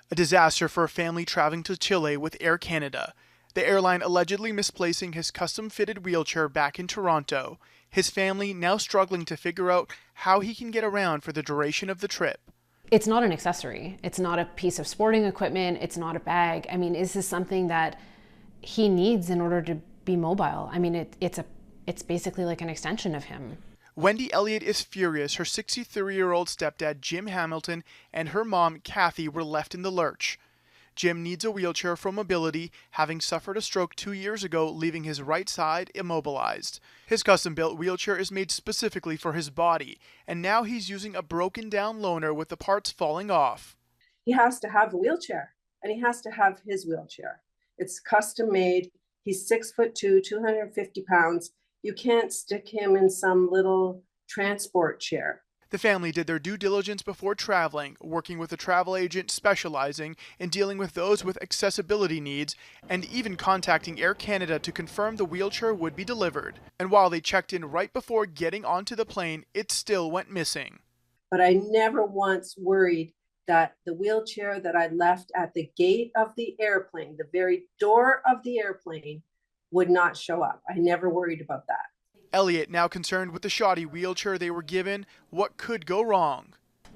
A disaster for a family traveling to Chile with Air Canada. The airline allegedly misplacing his custom-fitted wheelchair back in Toronto. His family now struggling to figure out how he can get around for the duration of the trip. It's not an accessory. It's not a piece of sporting equipment. It's not a bag. I mean, is this something that he needs in order to be mobile? I mean, it's basically like an extension of him. Wendy Elliott is furious her 63-year-old stepdad Jim Hamilton and her mom Kathie were left in the lurch. Jim needs a wheelchair for mobility, having suffered a stroke 2 years ago, leaving his right side immobilized. His custom-built wheelchair is made specifically for his body, and now he's using a broken-down loaner with the parts falling off. He has to have a wheelchair, and he has to have his wheelchair. It's custom made. He's 6'2", 250 pounds. You can't stick him in some little transport chair. The family did their due diligence before traveling, working with a travel agent specializing in dealing with those with accessibility needs, and even contacting Air Canada to confirm the wheelchair would be delivered. And while they checked in right before getting onto the plane, it still went missing. But I never once worried that the wheelchair that I left at the gate of the airplane, the very door of the airplane, would not show up. I never worried about that. Elliott now concerned with the shoddy wheelchair they were given. What could go wrong?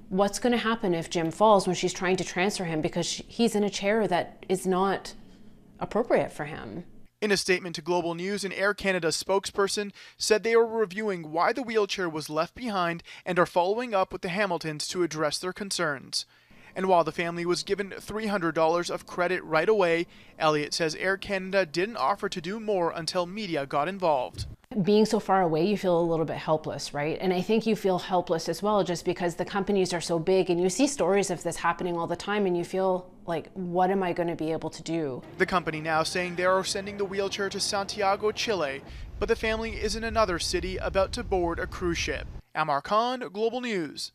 What's going to happen if Jim falls when she's trying to transfer him because he's in a chair that is not appropriate for him? In a statement to Global News, an Air Canada spokesperson said they are reviewing why the wheelchair was left behind and are following up with the Hamiltons to address their concerns. And while the family was given $300 of credit right away, Elliott says Air Canada didn't offer to do more until media got involved. Being so far away, you feel a little bit helpless, right? And I think you feel helpless as well just because the companies are so big and you see stories of this happening all the time and you feel like, what am I going to be able to do? The company now saying they are sending the wheelchair to Santiago, Chile, but the family is in another city about to board a cruise ship. Ahmar Khan, Global News.